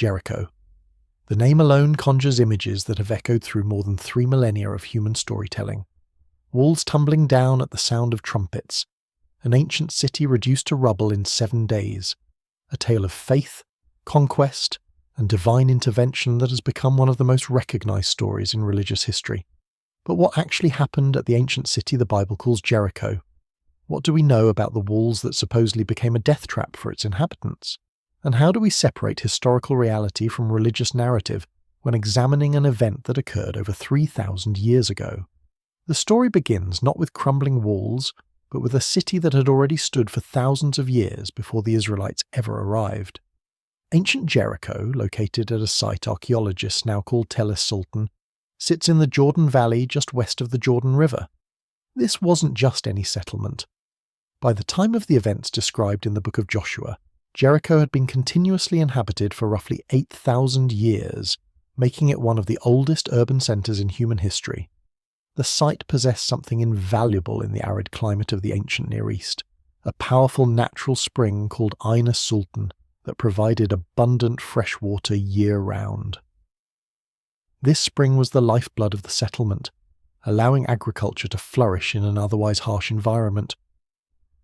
Jericho. The name alone conjures images that have echoed through more than 3 millennia of human storytelling. Walls tumbling down at the sound of trumpets, an ancient city reduced to rubble in 7 days, a tale of faith, conquest, and divine intervention that has become one of the most recognized stories in religious history. But what actually happened at the ancient city the Bible calls Jericho? What do we know about the walls that supposedly became a death trap for its inhabitants? And how do we separate historical reality from religious narrative when examining an event that occurred over 3,000 years ago? The story begins not with crumbling walls, but with a city that had already stood for thousands of years before the Israelites ever arrived. Ancient Jericho, located at a site archaeologists now call Tel Es-Sultan, sits in the Jordan Valley just west of the Jordan River. This wasn't just any settlement. By the time of the events described in the book of Joshua, Jericho had been continuously inhabited for roughly 8,000 years, making it one of the oldest urban centers in human history. The site possessed something invaluable in the arid climate of the ancient Near East, a powerful natural spring called Ain Es-Sultan that provided abundant fresh water year-round. This spring was the lifeblood of the settlement, allowing agriculture to flourish in an otherwise harsh environment.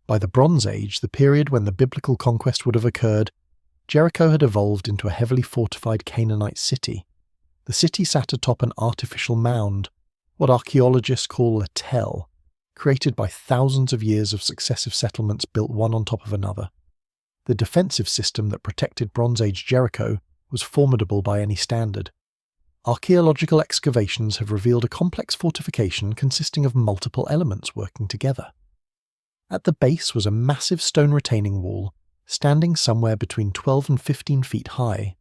By the Bronze Age, the period when the biblical conquest would have occurred, Jericho had evolved into a heavily fortified Canaanite city. The city sat atop an artificial mound, what archaeologists call a tell, created by thousands of years of successive settlements built one on top of another. The defensive system that protected Bronze Age Jericho was formidable by any standard. Archaeological excavations have revealed a complex fortification consisting of multiple elements working together. At the base was a massive stone retaining wall, standing somewhere between 12 and 15 feet high.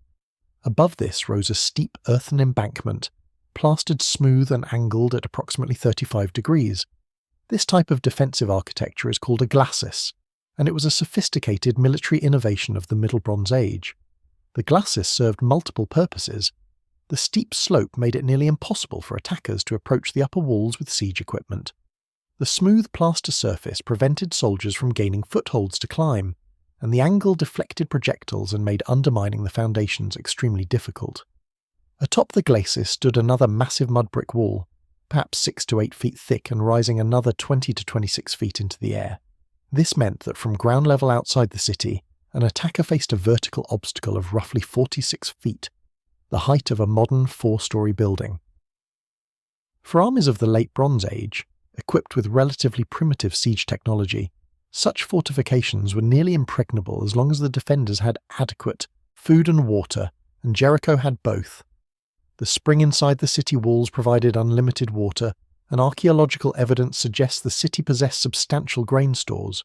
Above this rose a steep earthen embankment, plastered smooth and angled at approximately 35 degrees. This type of defensive architecture is called a glacis, and it was a sophisticated military innovation of the Middle Bronze Age. The glacis served multiple purposes. The steep slope made it nearly impossible for attackers to approach the upper walls with siege equipment. The smooth plaster surface prevented soldiers from gaining footholds to climb, and the angle deflected projectiles and made undermining the foundations extremely difficult. Atop the glacis stood another massive mud brick wall, perhaps 6 to 8 feet thick and rising another 20 to 26 feet into the air. This meant that from ground level outside the city, an attacker faced a vertical obstacle of roughly 46 feet, the height of a modern 4-story building. For armies of the late Bronze Age, equipped with relatively primitive siege technology, such fortifications were nearly impregnable as long as the defenders had adequate food and water, and Jericho had both. The spring inside the city walls provided unlimited water, and archaeological evidence suggests the city possessed substantial grain stores.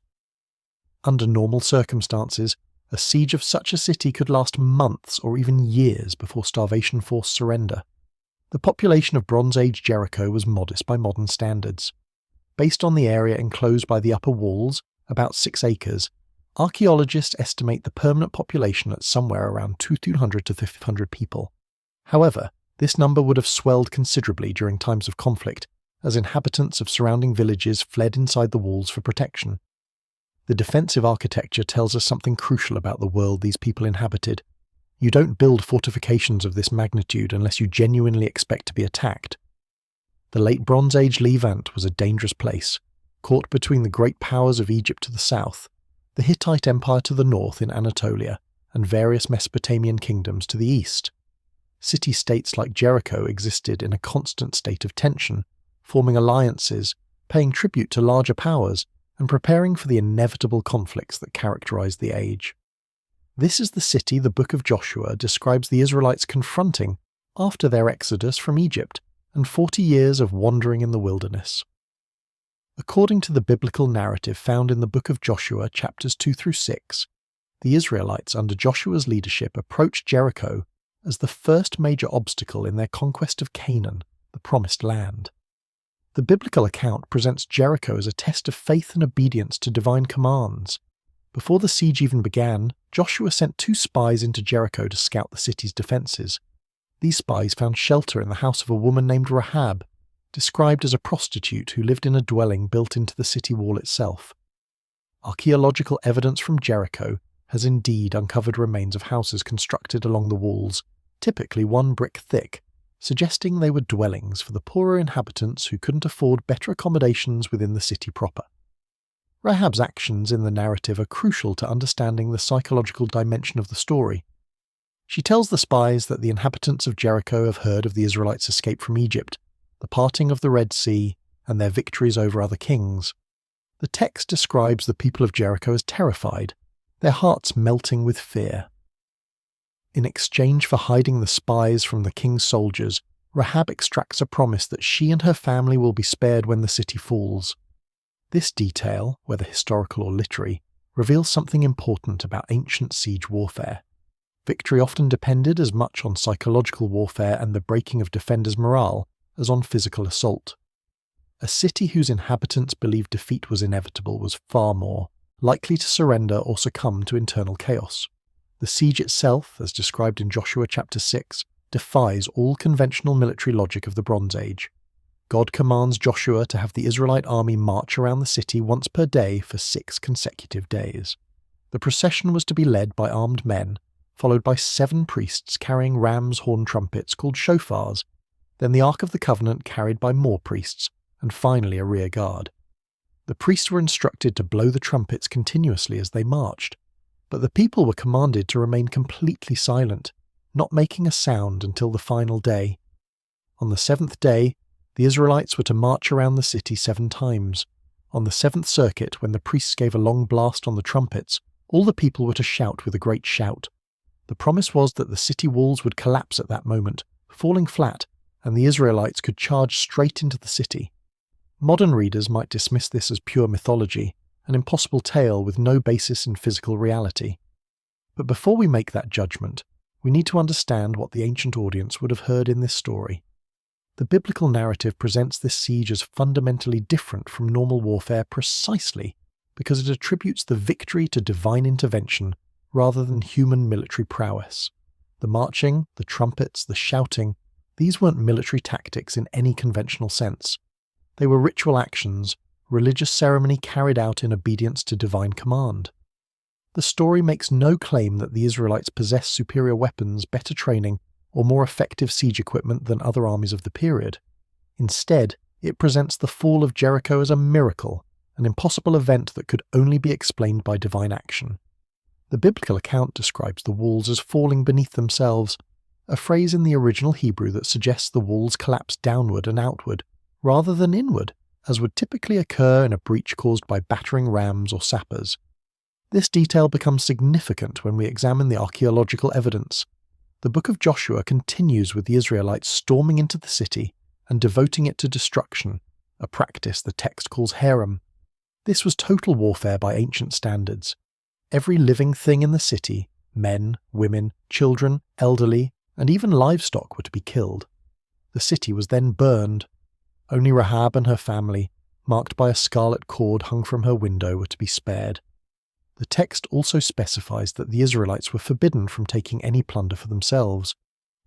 Under normal circumstances, a siege of such a city could last months or even years before starvation forced surrender. The population of Bronze Age Jericho was modest by modern standards. Based on the area enclosed by the upper walls, about 6 acres, archaeologists estimate the permanent population at somewhere around 200 to 500 people. However, this number would have swelled considerably during times of conflict, as inhabitants of surrounding villages fled inside the walls for protection. The defensive architecture tells us something crucial about the world these people inhabited. You don't build fortifications of this magnitude unless you genuinely expect to be attacked. The late Bronze Age Levant was a dangerous place, caught between the great powers of Egypt to the south, the Hittite Empire to the north in Anatolia, and various Mesopotamian kingdoms to the east. City-states like Jericho existed in a constant state of tension, forming alliances, paying tribute to larger powers, and preparing for the inevitable conflicts that characterized the age. This is the city the book of Joshua describes the Israelites confronting after their exodus from Egypt and 40 years of wandering in the wilderness. According to the biblical narrative found in the book of Joshua, chapters 2 through 6, the Israelites under Joshua's leadership approached Jericho as the first major obstacle in their conquest of Canaan, the promised land. The biblical account presents Jericho as a test of faith and obedience to divine commands. Before the siege even began, Joshua sent 2 spies into Jericho to scout the city's defences. These spies found shelter in the house of a woman named Rahab, described as a prostitute who lived in a dwelling built into the city wall itself. Archaeological evidence from Jericho has indeed uncovered remains of houses constructed along the walls, typically 1 brick thick, suggesting they were dwellings for the poorer inhabitants who couldn't afford better accommodations within the city proper. Rahab's actions in the narrative are crucial to understanding the psychological dimension of the story. She tells the spies that the inhabitants of Jericho have heard of the Israelites' escape from Egypt, the parting of the Red Sea, and their victories over other kings. The text describes the people of Jericho as terrified, their hearts melting with fear. In exchange for hiding the spies from the king's soldiers, Rahab extracts a promise that she and her family will be spared when the city falls. This detail, whether historical or literary, reveals something important about ancient siege warfare. Victory often depended as much on psychological warfare and the breaking of defenders' morale as on physical assault. A city whose inhabitants believed defeat was inevitable was far more likely to surrender or succumb to internal chaos. The siege itself, as described in Joshua chapter 6, defies all conventional military logic of the Bronze Age. God commands Joshua to have the Israelite army march around the city once per day for 6 consecutive days. The procession was to be led by armed men, followed by 7 priests carrying ram's horn trumpets called shofars, then the Ark of the Covenant carried by more priests, and finally a rear guard. The priests were instructed to blow the trumpets continuously as they marched, but the people were commanded to remain completely silent, not making a sound until the final day. On the 7th day, the Israelites were to march around the city 7 times. On the 7th circuit, when the priests gave a long blast on the trumpets, all the people were to shout with a great shout. The promise was that the city walls would collapse at that moment, falling flat, and the Israelites could charge straight into the city. Modern readers might dismiss this as pure mythology, an impossible tale with no basis in physical reality. But before we make that judgment, we need to understand what the ancient audience would have heard in this story. The biblical narrative presents this siege as fundamentally different from normal warfare precisely because it attributes the victory to divine intervention rather than human military prowess. The marching, the trumpets, the shouting, these weren't military tactics in any conventional sense. They were ritual actions, religious ceremony carried out in obedience to divine command. The story makes no claim that the Israelites possessed superior weapons, better training, or more effective siege equipment than other armies of the period. Instead, it presents the fall of Jericho as a miracle, an impossible event that could only be explained by divine action. The biblical account describes the walls as falling beneath themselves, a phrase in the original Hebrew that suggests the walls collapse downward and outward, rather than inward, as would typically occur in a breach caused by battering rams or sappers. This detail becomes significant when we examine the archaeological evidence. The book of Joshua continues with the Israelites storming into the city and devoting it to destruction, a practice the text calls herem. This was total warfare by ancient standards. Every living thing in the city, men, women, children, elderly, and even livestock were to be killed. The city was then burned. Only Rahab and her family, marked by a scarlet cord hung from her window, were to be spared. The text also specifies that the Israelites were forbidden from taking any plunder for themselves.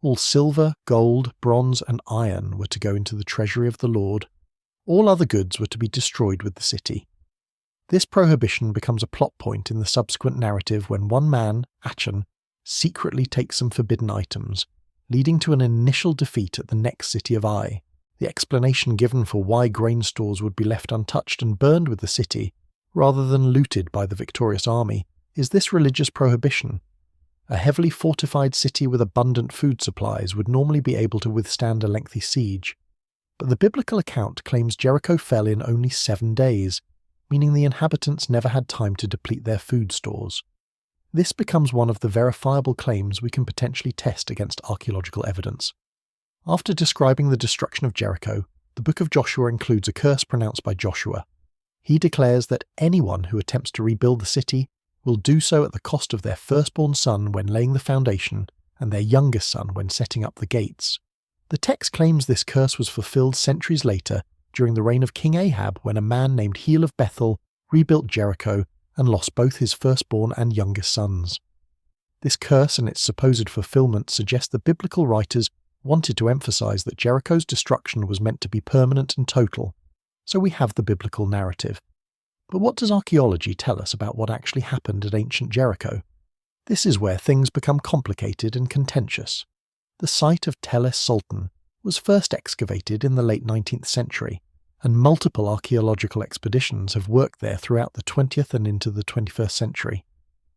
All silver, gold, bronze, and iron were to go into the treasury of the Lord. All other goods were to be destroyed with the city. This prohibition becomes a plot point in the subsequent narrative when one man, Achan, secretly takes some forbidden items, leading to an initial defeat at the next city of Ai. The explanation given for why grain stores would be left untouched and burned with the city, rather than looted by the victorious army, is this religious prohibition. A heavily fortified city with abundant food supplies would normally be able to withstand a lengthy siege. But the biblical account claims Jericho fell in only 7 days, meaning the inhabitants never had time to deplete their food stores. This becomes one of the verifiable claims we can potentially test against archaeological evidence. After describing the destruction of Jericho, the book of Joshua includes a curse pronounced by Joshua. He declares that anyone who attempts to rebuild the city will do so at the cost of their firstborn son when laying the foundation and their youngest son when setting up the gates. The text claims this curse was fulfilled centuries later during the reign of King Ahab, when a man named Heel of Bethel rebuilt Jericho and lost both his firstborn and youngest sons. This curse and its supposed fulfillment suggest the biblical writers wanted to emphasize that Jericho's destruction was meant to be permanent and total, so we have the biblical narrative. But what does archaeology tell us about what actually happened at ancient Jericho? This is where things become complicated and contentious. The site of Tel es Sultan was first excavated in the late 19th century, and multiple archaeological expeditions have worked there throughout the 20th and into the 21st century.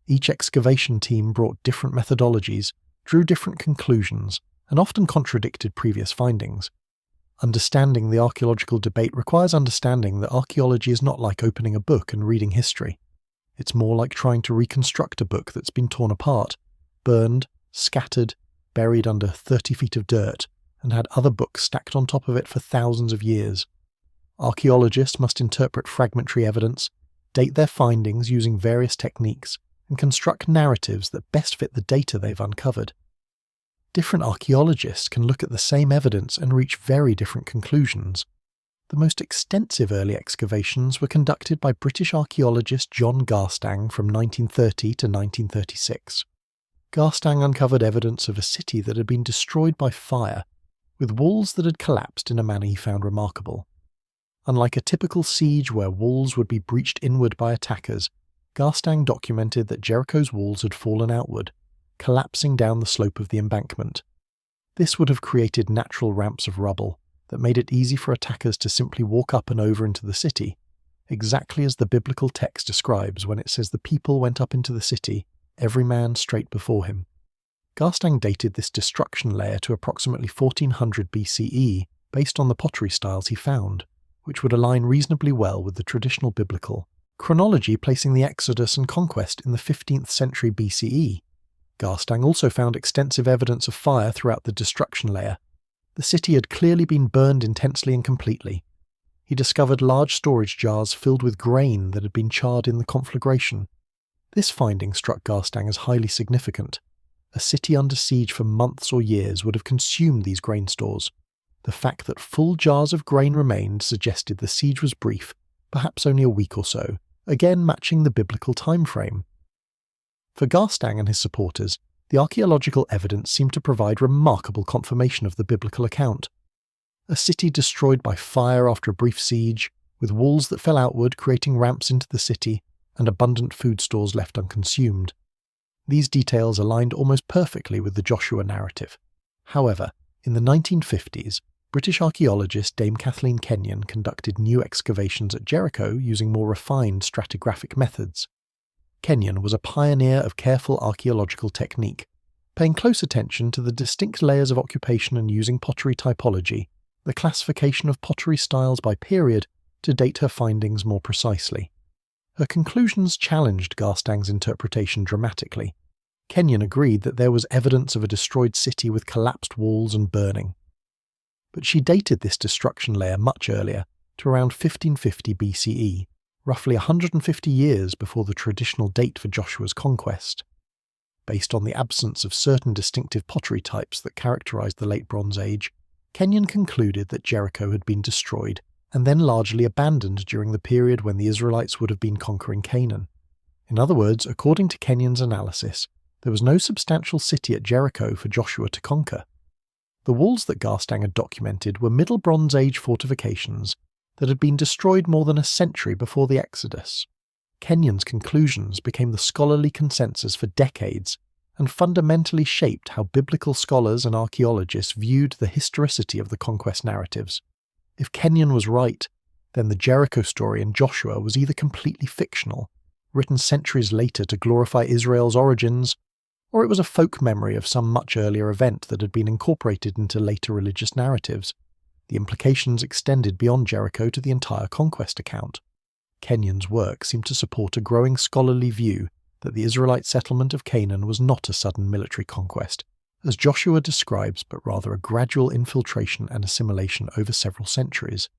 Each excavation team brought different methodologies, drew different conclusions, and often contradicted previous findings. Understanding the archaeological debate requires understanding that archaeology is not like opening a book and reading history. It's more like trying to reconstruct a book that's been torn apart, burned, scattered, buried under 30 feet of dirt, and had other books stacked on top of it for thousands of years. Archaeologists must interpret fragmentary evidence, date their findings using various techniques, and construct narratives that best fit the data they've uncovered. Different archaeologists can look at the same evidence and reach very different conclusions. The most extensive early excavations were conducted by British archaeologist John Garstang from 1930 to 1936. Garstang uncovered evidence of a city that had been destroyed by fire, with walls that had collapsed in a manner he found remarkable. Unlike a typical siege where walls would be breached inward by attackers, Garstang documented that Jericho's walls had fallen outward, collapsing down the slope of the embankment. This would have created natural ramps of rubble that made it easy for attackers to simply walk up and over into the city, exactly as the biblical text describes when it says the people went up into the city, every man straight before him. Garstang dated this destruction layer to approximately 1400 BCE based on the pottery styles he found, which would align reasonably well with the traditional biblical chronology, placing the Exodus and conquest in the 15th century BCE. Garstang also found extensive evidence of fire throughout the destruction layer. The city had clearly been burned intensely and completely. He discovered large storage jars filled with grain that had been charred in the conflagration. This finding struck Garstang as highly significant. A city under siege for months or years would have consumed these grain stores. The fact that full jars of grain remained suggested the siege was brief, perhaps only a week or so, again matching the biblical time frame. For Garstang and his supporters, the archaeological evidence seemed to provide remarkable confirmation of the biblical account. A city destroyed by fire after a brief siege, with walls that fell outward creating ramps into the city, and abundant food stores left unconsumed. These details aligned almost perfectly with the Joshua narrative. However, in the 1950s, British archaeologist Dame Kathleen Kenyon conducted new excavations at Jericho using more refined stratigraphic methods. Kenyon was a pioneer of careful archaeological technique, paying close attention to the distinct layers of occupation and using pottery typology, the classification of pottery styles by period, to date her findings more precisely. Her conclusions challenged Garstang's interpretation dramatically. Kenyon agreed that there was evidence of a destroyed city with collapsed walls and burning. But she dated this destruction layer much earlier, to around 1550 BCE, roughly 150 years before the traditional date for Joshua's conquest. Based on the absence of certain distinctive pottery types that characterized the Late Bronze Age, Kenyon concluded that Jericho had been destroyed and then largely abandoned during the period when the Israelites would have been conquering Canaan. In other words, according to Kenyon's analysis, there was no substantial city at Jericho for Joshua to conquer. The walls that Garstang had documented were Middle Bronze Age fortifications that had been destroyed more than a century before the Exodus. Kenyon's conclusions became the scholarly consensus for decades and fundamentally shaped how biblical scholars and archaeologists viewed the historicity of the conquest narratives. If Kenyon was right, then the Jericho story in Joshua was either completely fictional, written centuries later to glorify Israel's origins, or it was a folk memory of some much earlier event that had been incorporated into later religious narratives. The implications extended beyond Jericho to the entire conquest account. Kenyon's work seemed to support a growing scholarly view that the Israelite settlement of Canaan was not a sudden military conquest, as Joshua describes, but rather a gradual infiltration and assimilation over several centuries.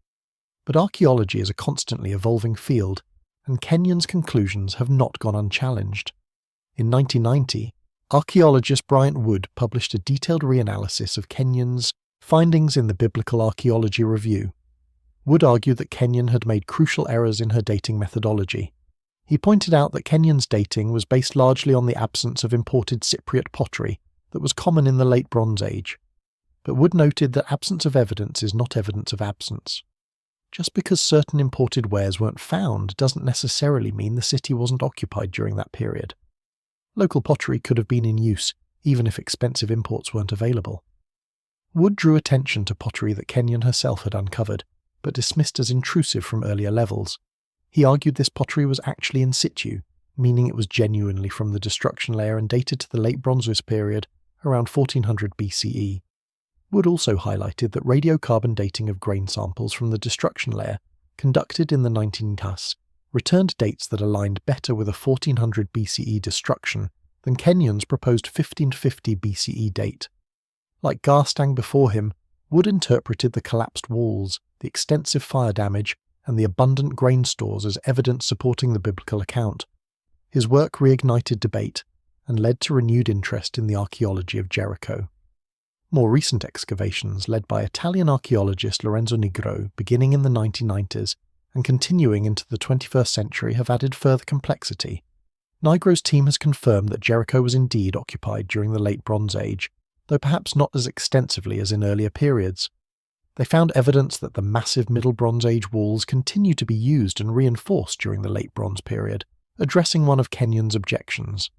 But archaeology is a constantly evolving field, and Kenyon's conclusions have not gone unchallenged. In 1990, archaeologist Bryant Wood published a detailed reanalysis of Kenyon's findings in the Biblical Archaeology Review. Wood argued that Kenyon had made crucial errors in her dating methodology. He pointed out that Kenyon's dating was based largely on the absence of imported Cypriot pottery that was common in the Late Bronze Age. But Wood noted that absence of evidence is not evidence of absence. Just because certain imported wares weren't found doesn't necessarily mean the city wasn't occupied during that period. Local pottery could have been in use, even if expensive imports weren't available. Wood drew attention to pottery that Kenyon herself had uncovered, but dismissed as intrusive from earlier levels. He argued this pottery was actually in situ, meaning it was genuinely from the destruction layer and dated to the late Bronzewist period, around 1400 BCE. Wood also highlighted that radiocarbon dating of grain samples from the destruction layer, conducted in the 1910s, returned dates that aligned better with a 1400 BCE destruction than Kenyon's proposed 1550 BCE date. Like Garstang before him, Wood interpreted the collapsed walls, the extensive fire damage, and the abundant grain stores as evidence supporting the biblical account. His work reignited debate and led to renewed interest in the archaeology of Jericho. More recent excavations, led by Italian archaeologist Lorenzo Nigro, beginning in the 1990s and continuing into the 21st century, have added further complexity. Nigro's team has confirmed that Jericho was indeed occupied during the Late Bronze Age, though perhaps not as extensively as in earlier periods. They found evidence that the massive Middle Bronze Age walls continued to be used and reinforced during the Late Bronze period, addressing one of Kenyon's objections.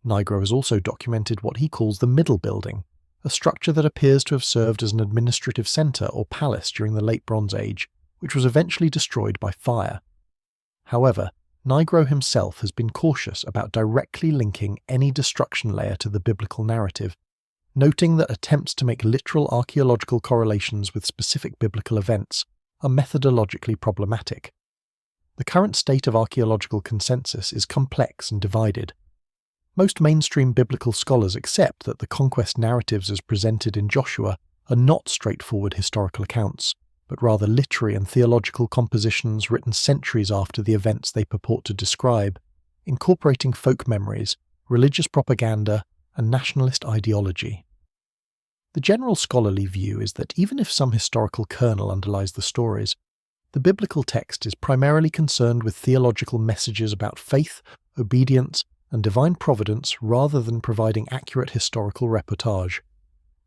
Nigro has also documented what he calls the Middle Building, a structure that appears to have served as an administrative centre or palace during the Late Bronze Age, which was eventually destroyed by fire. However, Nigro himself has been cautious about directly linking any destruction layer to the biblical narrative, noting that attempts to make literal archaeological correlations with specific biblical events are methodologically problematic. The current state of archaeological consensus is complex and divided. Most mainstream biblical scholars accept that the conquest narratives as presented in Joshua are not straightforward historical accounts, but rather literary and theological compositions written centuries after the events they purport to describe, incorporating folk memories, religious propaganda, and nationalist ideology. The general scholarly view is that even if some historical kernel underlies the stories, the biblical text is primarily concerned with theological messages about faith, obedience, and divine providence rather than providing accurate historical reportage.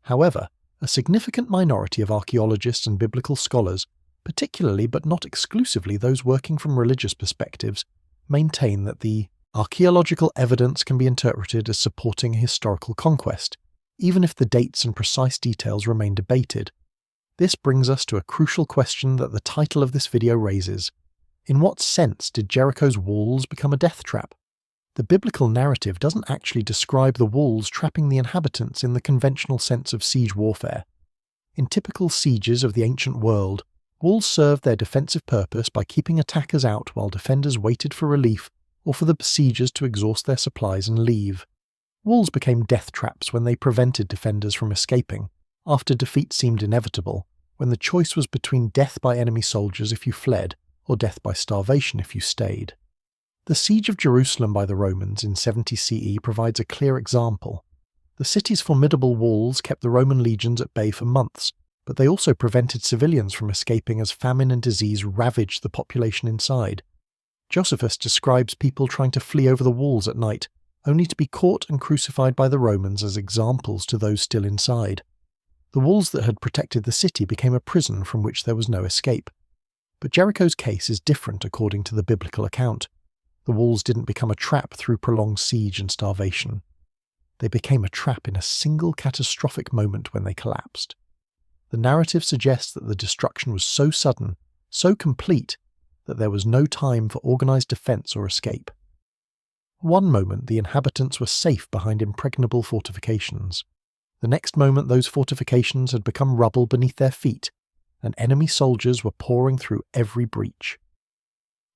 However, a significant minority of archaeologists and biblical scholars, particularly but not exclusively those working from religious perspectives, maintain that the archaeological evidence can be interpreted as supporting a historical conquest, even if the dates and precise details remain debated. This brings us to a crucial question that the title of this video raises. In what sense did Jericho's walls become a death trap? The biblical narrative doesn't actually describe the walls trapping the inhabitants in the conventional sense of siege warfare. In typical sieges of the ancient world, walls served their defensive purpose by keeping attackers out while defenders waited for relief or for the besiegers to exhaust their supplies and leave. Walls became death traps when they prevented defenders from escaping, after defeat seemed inevitable, when the choice was between death by enemy soldiers if you fled, or death by starvation if you stayed. The Siege of Jerusalem by the Romans in 70 CE provides a clear example. The city's formidable walls kept the Roman legions at bay for months, but they also prevented civilians from escaping as famine and disease ravaged the population inside. Josephus describes people trying to flee over the walls at night, only to be caught and crucified by the Romans as examples to those still inside. The walls that had protected the city became a prison from which there was no escape. But Jericho's case is different according to the biblical account. The walls didn't become a trap through prolonged siege and starvation. They became a trap in a single catastrophic moment when they collapsed. The narrative suggests that the destruction was so sudden, so complete, that there was no time for organised defence or escape. One moment the inhabitants were safe behind impregnable fortifications. The next moment those fortifications had become rubble beneath their feet, and enemy soldiers were pouring through every breach.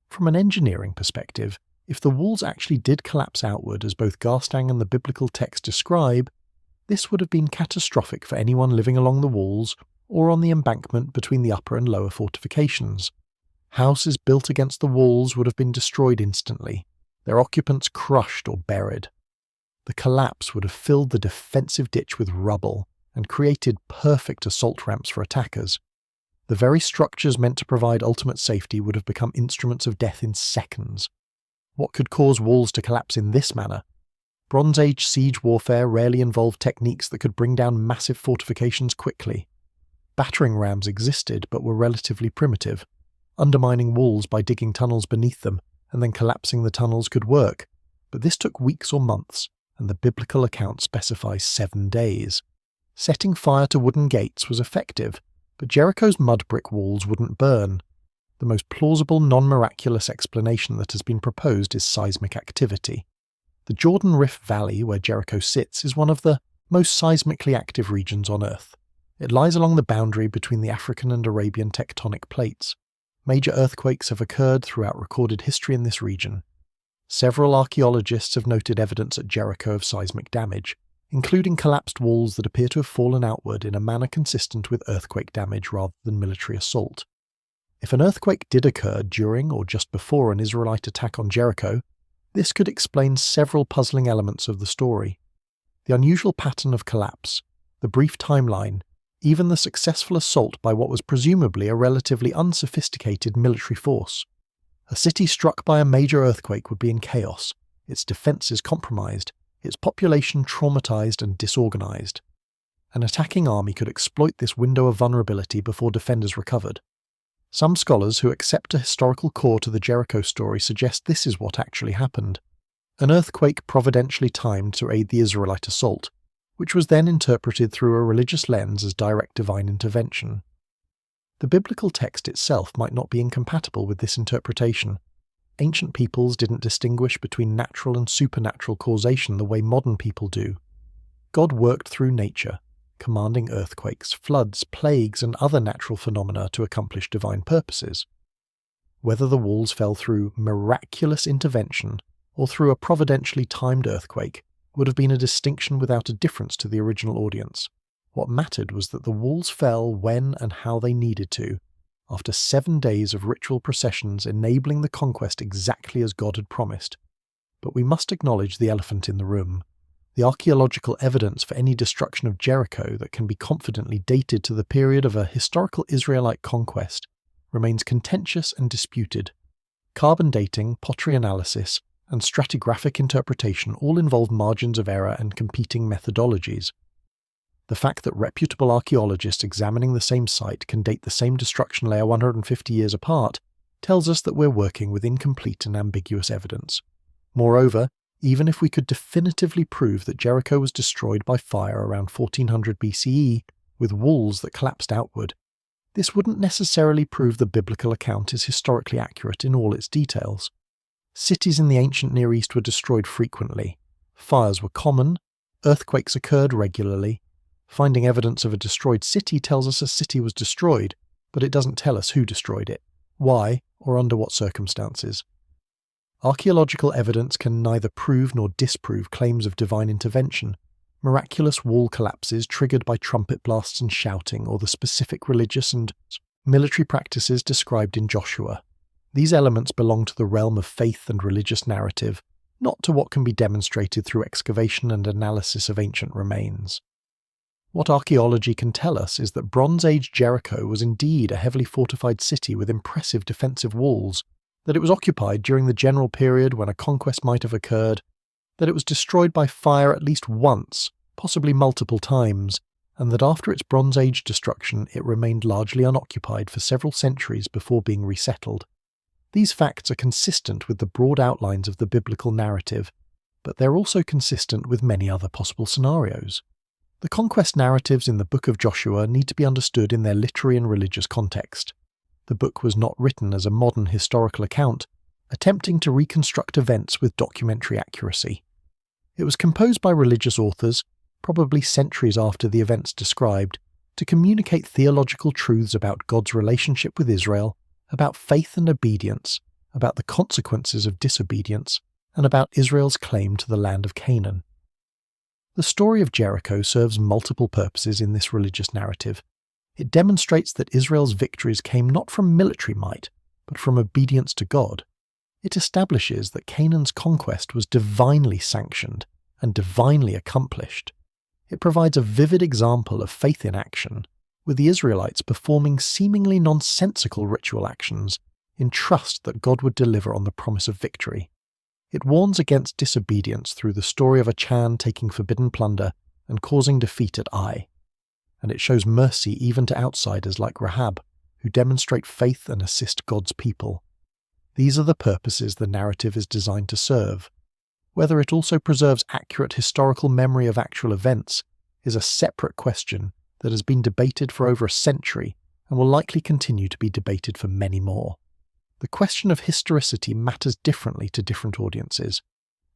From an engineering perspective, if the walls actually did collapse outward as both Garstang and the biblical text describe, this would have been catastrophic for anyone living along the walls or on the embankment between the upper and lower fortifications. Houses built against the walls would have been destroyed instantly, their occupants crushed or buried. The collapse would have filled the defensive ditch with rubble and created perfect assault ramps for attackers. The very structures meant to provide ultimate safety would have become instruments of death in seconds. What could cause walls to collapse in this manner? Bronze Age siege warfare rarely involved techniques that could bring down massive fortifications quickly. Battering rams existed but were relatively primitive. Undermining walls by digging tunnels beneath them and then collapsing the tunnels could work, but this took weeks or months, and the biblical account specifies 7 days. Setting fire to wooden gates was effective, but Jericho's mud brick walls wouldn't burn. The most plausible non-miraculous explanation that has been proposed is seismic activity. The Jordan Rift Valley, where Jericho sits, is one of the most seismically active regions on Earth. It lies along the boundary between the African and Arabian tectonic plates. Major earthquakes have occurred throughout recorded history in this region. Several archaeologists have noted evidence at Jericho of seismic damage, including collapsed walls that appear to have fallen outward in a manner consistent with earthquake damage rather than military assault. If an earthquake did occur during or just before an Israelite attack on Jericho, this could explain several puzzling elements of the story. The unusual pattern of collapse, the brief timeline, even the successful assault by what was presumably a relatively unsophisticated military force. A city struck by a major earthquake would be in chaos, its defences compromised, its population traumatized and disorganized. An attacking army could exploit this window of vulnerability before defenders recovered. Some scholars who accept a historical core to the Jericho story suggest this is what actually happened. An earthquake providentially timed to aid the Israelite assault, which was then interpreted through a religious lens as direct divine intervention. The biblical text itself might not be incompatible with this interpretation. Ancient peoples didn't distinguish between natural and supernatural causation the way modern people do. God worked through nature, commanding earthquakes, floods, plagues, and other natural phenomena to accomplish divine purposes. Whether the walls fell through miraculous intervention or through a providentially timed earthquake would have been a distinction without a difference to the original audience. What mattered was that the walls fell when and how they needed to, after 7 days of ritual processions enabling the conquest exactly as God had promised. But we must acknowledge the elephant in the room. The archaeological evidence for any destruction of Jericho that can be confidently dated to the period of a historical Israelite conquest remains contentious and disputed. Carbon dating, pottery analysis, and stratigraphic interpretation all involve margins of error and competing methodologies. The fact that reputable archaeologists examining the same site can date the same destruction layer 150 years apart tells us that we're working with incomplete and ambiguous evidence. Moreover, even if we could definitively prove that Jericho was destroyed by fire around 1400 BCE with walls that collapsed outward, this wouldn't necessarily prove the biblical account is historically accurate in all its details. Cities in the ancient Near East were destroyed frequently. Fires were common. Earthquakes occurred regularly. Finding evidence of a destroyed city tells us a city was destroyed, but it doesn't tell us who destroyed it, why, or under what circumstances. Archaeological evidence can neither prove nor disprove claims of divine intervention, miraculous wall collapses triggered by trumpet blasts and shouting, or the specific religious and military practices described in Joshua. These elements belong to the realm of faith and religious narrative, not to what can be demonstrated through excavation and analysis of ancient remains. What archaeology can tell us is that Bronze Age Jericho was indeed a heavily fortified city with impressive defensive walls, that it was occupied during the general period when a conquest might have occurred, that it was destroyed by fire at least once, possibly multiple times, and that after its Bronze Age destruction it remained largely unoccupied for several centuries before being resettled. These facts are consistent with the broad outlines of the biblical narrative, but they're also consistent with many other possible scenarios. The conquest narratives in the Book of Joshua need to be understood in their literary and religious context. The book was not written as a modern historical account, attempting to reconstruct events with documentary accuracy. It was composed by religious authors, probably centuries after the events described, to communicate theological truths about God's relationship with Israel, about faith and obedience, about the consequences of disobedience, and about Israel's claim to the land of Canaan. The story of Jericho serves multiple purposes in this religious narrative. It demonstrates that Israel's victories came not from military might, but from obedience to God. It establishes that Canaan's conquest was divinely sanctioned and divinely accomplished. It provides a vivid example of faith in action, with the Israelites performing seemingly nonsensical ritual actions in trust that God would deliver on the promise of victory. It warns against disobedience through the story of Achan taking forbidden plunder and causing defeat at Ai. And it shows mercy even to outsiders like Rahab, who demonstrate faith and assist God's people. These are the purposes the narrative is designed to serve. Whether it also preserves accurate historical memory of actual events is a separate question that has been debated for over a century and will likely continue to be debated for many more. The question of historicity matters differently to different audiences.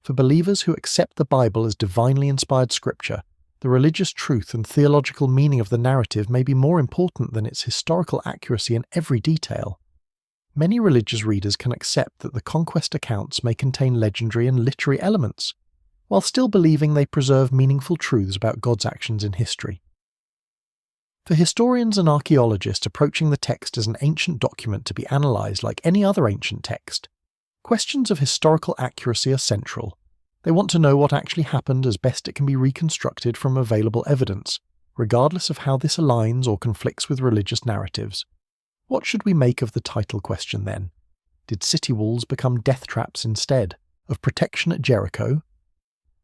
For believers who accept the Bible as divinely inspired scripture, the religious truth and theological meaning of the narrative may be more important than its historical accuracy in every detail. Many religious readers can accept that the conquest accounts may contain legendary and literary elements, while still believing they preserve meaningful truths about God's actions in history. For historians and archaeologists approaching the text as an ancient document to be analysed like any other ancient text, questions of historical accuracy are central. They want to know what actually happened as best it can be reconstructed from available evidence, regardless of how this aligns or conflicts with religious narratives. What should we make of the title question then? Did city walls become death traps instead of protection at Jericho?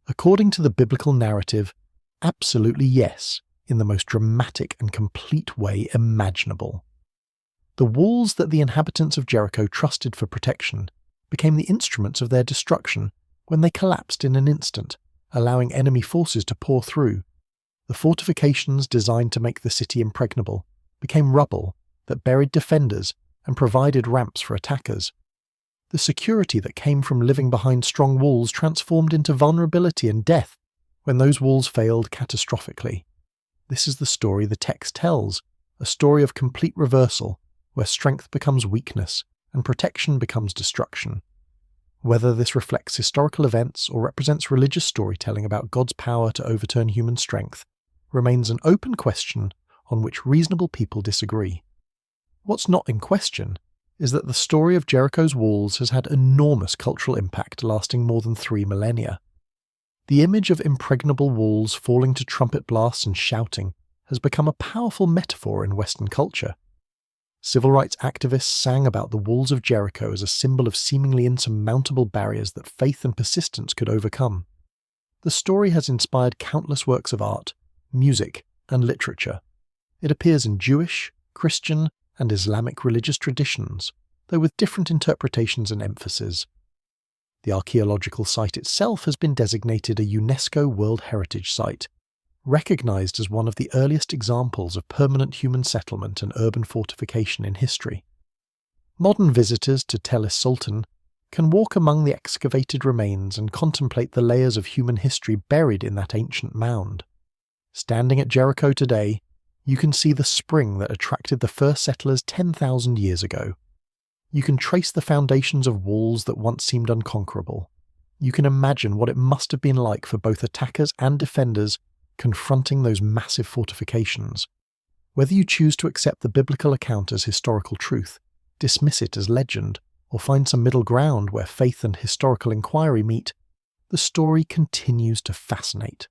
According to the biblical narrative, absolutely yes, in the most dramatic and complete way imaginable. The walls that the inhabitants of Jericho trusted for protection became the instruments of their destruction when they collapsed in an instant, allowing enemy forces to pour through. The fortifications designed to make the city impregnable became rubble that buried defenders and provided ramps for attackers. The security that came from living behind strong walls transformed into vulnerability and death when those walls failed catastrophically. This is the story the text tells, a story of complete reversal, where strength becomes weakness and protection becomes destruction. Whether this reflects historical events or represents religious storytelling about God's power to overturn human strength remains an open question on which reasonable people disagree. What's not in question is that the story of Jericho's walls has had enormous cultural impact lasting more than 3 millennia. The image of impregnable walls falling to trumpet blasts and shouting has become a powerful metaphor in Western culture. Civil rights activists sang about the walls of Jericho as a symbol of seemingly insurmountable barriers that faith and persistence could overcome. The story has inspired countless works of art, music, and literature. It appears in Jewish, Christian, and Islamic religious traditions, though with different interpretations and emphasis. The archaeological site itself has been designated a UNESCO World Heritage Site, recognized as one of the earliest examples of permanent human settlement and urban fortification in history. Modern visitors to Tel es Sultan can walk among the excavated remains and contemplate the layers of human history buried in that ancient mound. Standing at Jericho today, you can see the spring that attracted the first settlers 10,000 years ago. You can trace the foundations of walls that once seemed unconquerable. You can imagine what it must have been like for both attackers and defenders confronting those massive fortifications. Whether you choose to accept the biblical account as historical truth, dismiss it as legend, or find some middle ground where faith and historical inquiry meet, the story continues to fascinate.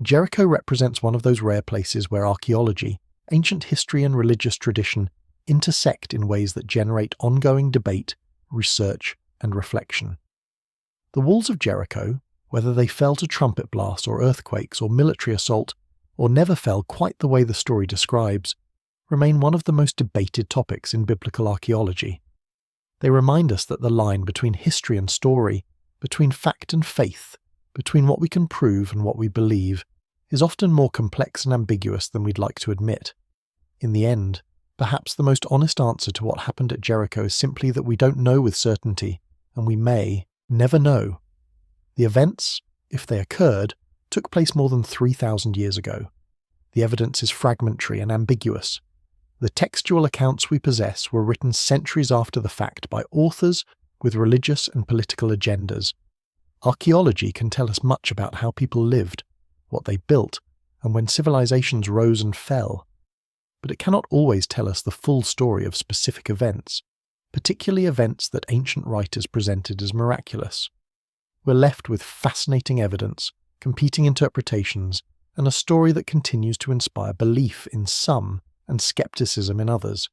Jericho represents one of those rare places where archaeology, ancient history, and religious tradition intersect in ways that generate ongoing debate, research, and reflection. The walls of Jericho, whether they fell to trumpet blasts or earthquakes or military assault, or never fell quite the way the story describes, remain one of the most debated topics in biblical archaeology. They remind us that the line between history and story, between fact and faith, between what we can prove and what we believe, is often more complex and ambiguous than we'd like to admit. In the end, perhaps the most honest answer to what happened at Jericho is simply that we don't know with certainty, and we may never know. The events, if they occurred, took place more than 3,000 years ago. The evidence is fragmentary and ambiguous. The textual accounts we possess were written centuries after the fact by authors with religious and political agendas. Archaeology can tell us much about how people lived, what they built, and when civilizations rose and fell. But it cannot always tell us the full story of specific events, particularly events that ancient writers presented as miraculous. We're left with fascinating evidence, competing interpretations, and a story that continues to inspire belief in some and skepticism in others.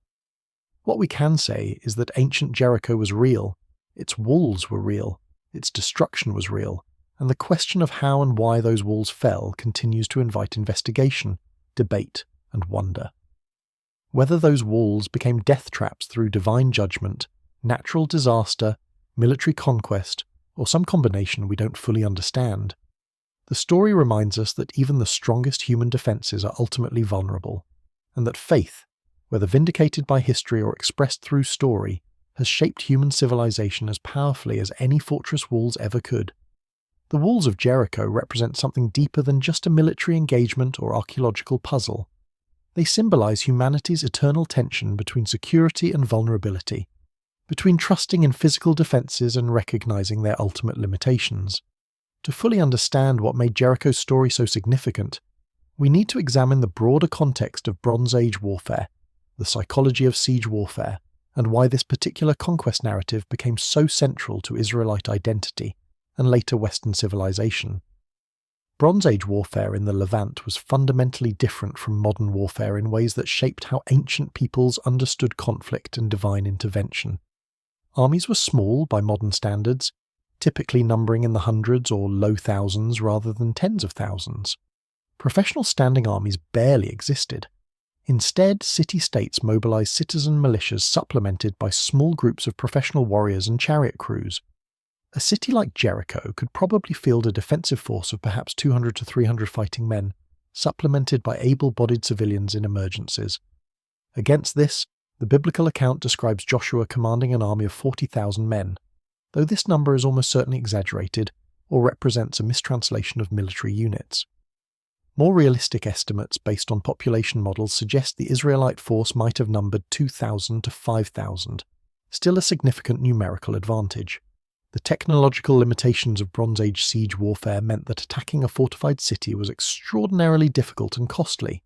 What we can say is that ancient Jericho was real, its walls were real, its destruction was real, and the question of how and why those walls fell continues to invite investigation, debate, and wonder. Whether those walls became death traps through divine judgment, natural disaster, military conquest, or some combination we don't fully understand. The story reminds us that even the strongest human defences are ultimately vulnerable, and that faith, whether vindicated by history or expressed through story, has shaped human civilization as powerfully as any fortress walls ever could. The walls of Jericho represent something deeper than just a military engagement or archaeological puzzle. They symbolize humanity's eternal tension between security and vulnerability, between trusting in physical defenses and recognizing their ultimate limitations. To fully understand what made Jericho's story so significant, we need to examine the broader context of Bronze Age warfare, the psychology of siege warfare, and why this particular conquest narrative became so central to Israelite identity and later Western civilization. Bronze Age warfare in the Levant was fundamentally different from modern warfare in ways that shaped how ancient peoples understood conflict and divine intervention. Armies were small by modern standards, typically numbering in the hundreds or low thousands rather than tens of thousands. Professional standing armies barely existed. Instead, city-states mobilized citizen militias supplemented by small groups of professional warriors and chariot crews. A city like Jericho could probably field a defensive force of perhaps 200 to 300 fighting men, supplemented by able-bodied civilians in emergencies. Against this, the biblical account describes Joshua commanding an army of 40,000 men, though this number is almost certainly exaggerated or represents a mistranslation of military units. More realistic estimates based on population models suggest the Israelite force might have numbered 2,000 to 5,000, still a significant numerical advantage. The technological limitations of Bronze Age siege warfare meant that attacking a fortified city was extraordinarily difficult and costly.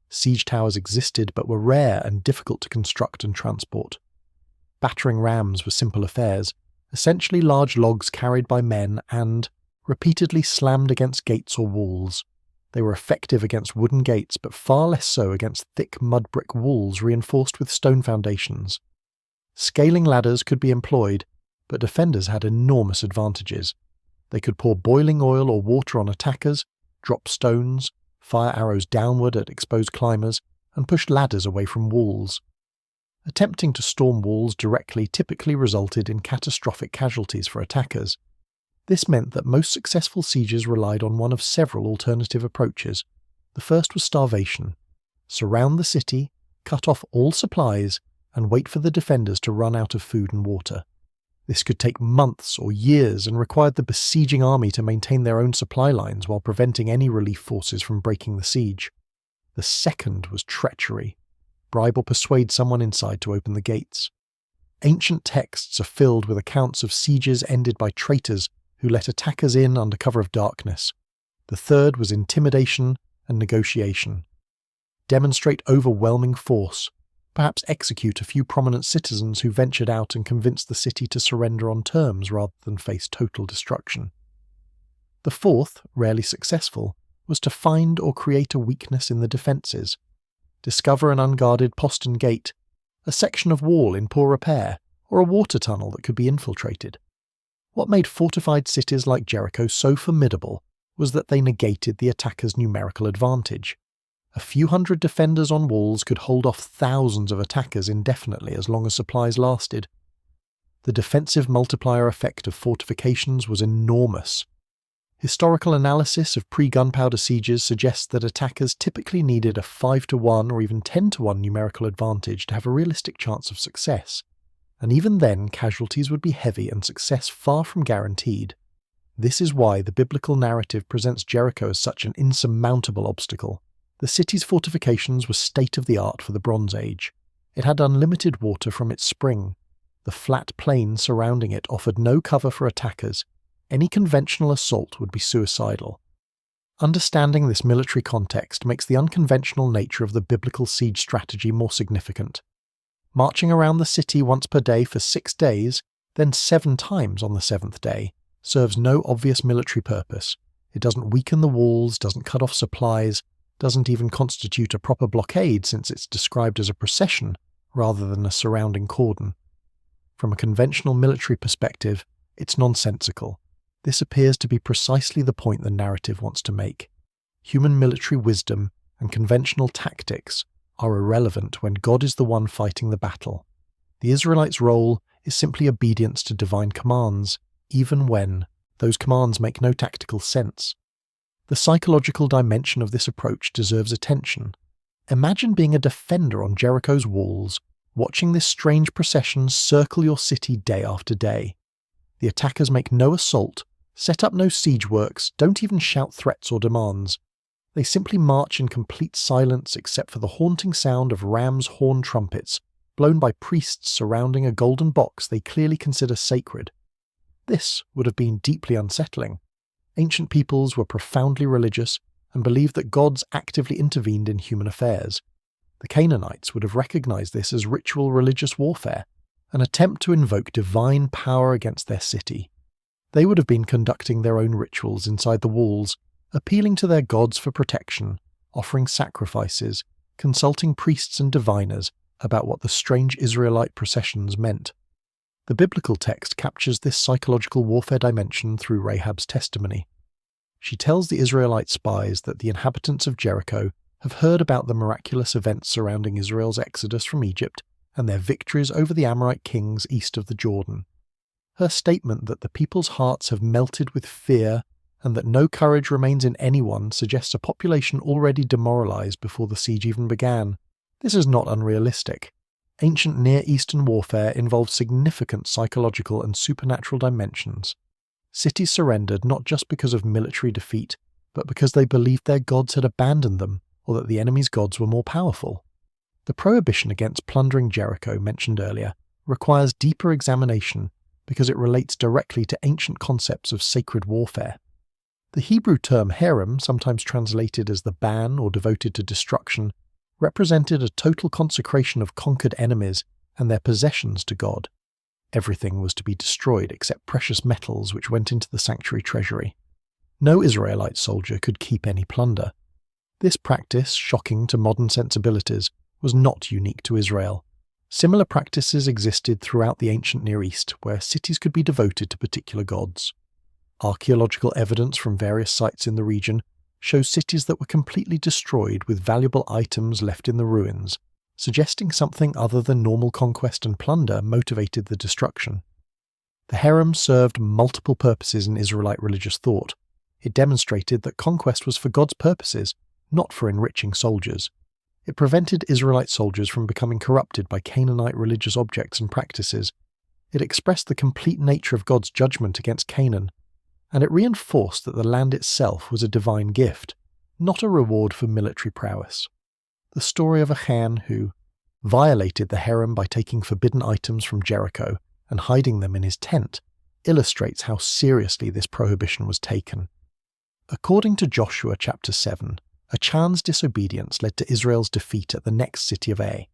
Siege towers existed but were rare and difficult to construct and transport. Battering rams were simple affairs, essentially large logs carried by men and, repeatedly slammed against gates or walls. They were effective against wooden gates but far less so against thick mud brick walls reinforced with stone foundations. Scaling ladders could be employed, but defenders had enormous advantages. They could pour boiling oil or water on attackers, drop stones, fire arrows downward at exposed climbers, and push ladders away from walls. Attempting to storm walls directly typically resulted in catastrophic casualties for attackers. This meant that most successful sieges relied on one of several alternative approaches. The first was starvation. Surround the city, cut off all supplies, and wait for the defenders to run out of food and water. This could take months or years and required the besieging army to maintain their own supply lines while preventing any relief forces from breaking the siege. The second was treachery. Bribe or persuade someone inside to open the gates. Ancient texts are filled with accounts of sieges ended by traitors who let attackers in under cover of darkness. The third was intimidation and negotiation. Demonstrate overwhelming force, perhaps execute a few prominent citizens who ventured out and convinced the city to surrender on terms rather than face total destruction. The fourth, rarely successful, was to find or create a weakness in the defences. Discover an unguarded postern gate, a section of wall in poor repair, or a water tunnel that could be infiltrated. What made fortified cities like Jericho so formidable was that they negated the attacker's numerical advantage. A few hundred defenders on walls could hold off thousands of attackers indefinitely as long as supplies lasted. The defensive multiplier effect of fortifications was enormous. Historical analysis of pre-gunpowder sieges suggests that attackers typically needed a 5-to-1 or even 10-to-1 numerical advantage to have a realistic chance of success, and even then casualties would be heavy and success far from guaranteed. This is why the biblical narrative presents Jericho as such an insurmountable obstacle. The city's fortifications were state-of-the-art for the Bronze Age. It had unlimited water from its spring. The flat plain surrounding it offered no cover for attackers. Any conventional assault would be suicidal. Understanding this military context makes the unconventional nature of the biblical siege strategy more significant. Marching around the city once per day for 6 days, then 7 times on the 7th day, serves no obvious military purpose. It doesn't weaken the walls, doesn't cut off supplies, doesn't even constitute a proper blockade since it's described as a procession rather than a surrounding cordon. From a conventional military perspective, it's nonsensical. This appears to be precisely the point the narrative wants to make. Human military wisdom and conventional tactics are irrelevant when God is the one fighting the battle. The Israelites' role is simply obedience to divine commands, even when those commands make no tactical sense. The psychological dimension of this approach deserves attention. Imagine being a defender on Jericho's walls, watching this strange procession circle your city day after day. The attackers make no assault, set up no siege works, don't even shout threats or demands. They simply march in complete silence except for the haunting sound of rams' horn trumpets, blown by priests surrounding a golden box they clearly consider sacred. This would have been deeply unsettling. Ancient peoples were profoundly religious and believed that gods actively intervened in human affairs. The Canaanites would have recognized this as ritual religious warfare, an attempt to invoke divine power against their city. They would have been conducting their own rituals inside the walls, appealing to their gods for protection, offering sacrifices, consulting priests and diviners about what the strange Israelite processions meant. The biblical text captures this psychological warfare dimension through Rahab's testimony. She tells the Israelite spies that the inhabitants of Jericho have heard about the miraculous events surrounding Israel's exodus from Egypt and their victories over the Amorite kings east of the Jordan. Her statement that the people's hearts have melted with fear and that no courage remains in anyone suggests a population already demoralized before the siege even began. This is not unrealistic. Ancient Near Eastern warfare involved significant psychological and supernatural dimensions. Cities surrendered not just because of military defeat, but because they believed their gods had abandoned them or that the enemy's gods were more powerful. The prohibition against plundering Jericho mentioned earlier requires deeper examination because it relates directly to ancient concepts of sacred warfare. The Hebrew term harem, sometimes translated as the ban or devoted to destruction, represented a total consecration of conquered enemies and their possessions to God. Everything was to be destroyed except precious metals which went into the sanctuary treasury. No Israelite soldier could keep any plunder. This practice, shocking to modern sensibilities, was not unique to Israel. Similar practices existed throughout the ancient Near East, where cities could be devoted to particular gods. Archaeological evidence from various sites in the region shows cities that were completely destroyed with valuable items left in the ruins, suggesting something other than normal conquest and plunder motivated the destruction. The harem served multiple purposes in Israelite religious thought. It demonstrated that conquest was for God's purposes, not for enriching soldiers. It prevented Israelite soldiers from becoming corrupted by Canaanite religious objects and practices. It expressed the complete nature of God's judgment against Canaan, and it reinforced that the land itself was a divine gift, not a reward for military prowess. The story of Achan who violated the harem by taking forbidden items from Jericho and hiding them in his tent illustrates how seriously this prohibition was taken. According to Joshua chapter 7, Achan's disobedience led to Israel's defeat at the next city of Ai,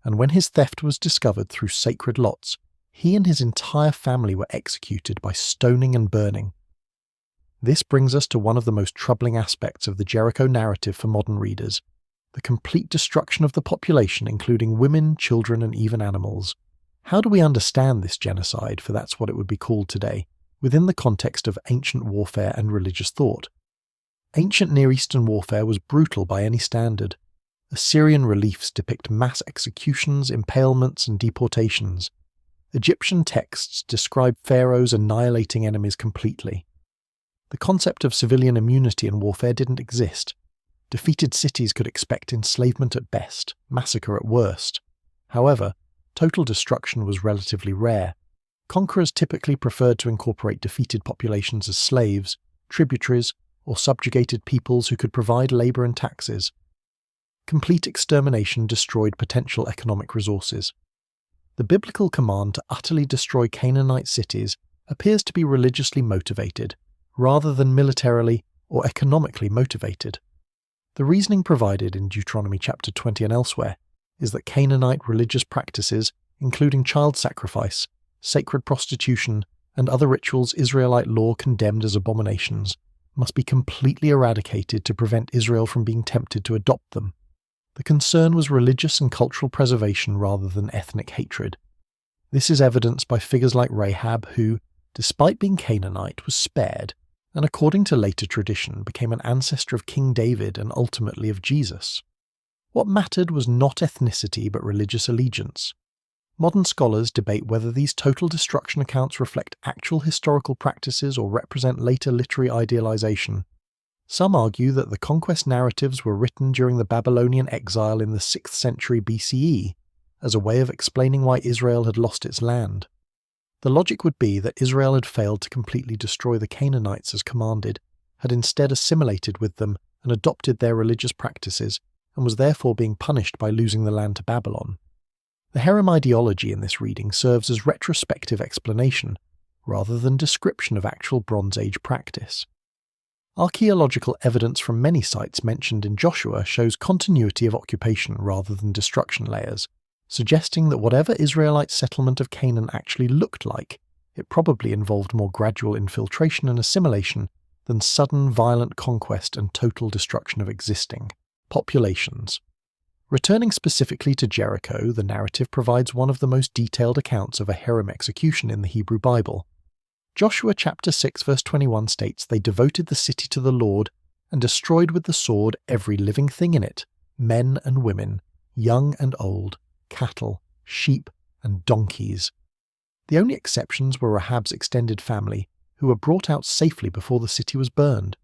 and when his theft was discovered through sacred lots, he and his entire family were executed by stoning and burning. This brings us to one of the most troubling aspects of the Jericho narrative for modern readers: the complete destruction of the population, including women, children, and even animals. How do we understand this genocide, for that's what it would be called today, within the context of ancient warfare and religious thought? Ancient Near Eastern warfare was brutal by any standard. Assyrian reliefs depict mass executions, impalements, and deportations. Egyptian texts describe pharaohs annihilating enemies completely. The concept of civilian immunity in warfare didn't exist. Defeated cities could expect enslavement at best, massacre at worst. However, total destruction was relatively rare. Conquerors typically preferred to incorporate defeated populations as slaves, tributaries, or subjugated peoples who could provide labor and taxes. Complete extermination destroyed potential economic resources. The biblical command to utterly destroy Canaanite cities appears to be religiously motivated, rather than militarily or economically motivated. The reasoning provided in Deuteronomy chapter 20 and elsewhere is that Canaanite religious practices, including child sacrifice, sacred prostitution, and other rituals Israelite law condemned as abominations, must be completely eradicated to prevent Israel from being tempted to adopt them. The concern was religious and cultural preservation rather than ethnic hatred. This is evidenced by figures like Rahab who, despite being Canaanite, was spared, and according to later tradition became an ancestor of King David and ultimately of Jesus. What mattered was not ethnicity but religious allegiance. Modern scholars debate whether these total destruction accounts reflect actual historical practices or represent later literary idealization. Some argue that the conquest narratives were written during the Babylonian exile in the 6th century BCE as a way of explaining why Israel had lost its land. The logic would be that Israel had failed to completely destroy the Canaanites as commanded, had instead assimilated with them and adopted their religious practices, and was therefore being punished by losing the land to Babylon. The harem ideology in this reading serves as retrospective explanation, rather than description of actual Bronze Age practice. Archaeological evidence from many sites mentioned in Joshua shows continuity of occupation rather than destruction layers, suggesting that whatever Israelite settlement of Canaan actually looked like, it probably involved more gradual infiltration and assimilation than sudden violent conquest and total destruction of existing populations. Returning specifically to Jericho, the narrative provides one of the most detailed accounts of a harem execution in the Hebrew Bible. Joshua chapter 6 verse 21 states they devoted the city to the Lord and destroyed with the sword every living thing in it, men and women, young and old, cattle, sheep, and donkeys. The only exceptions were Rahab's extended family, who were brought out safely before the city was burned.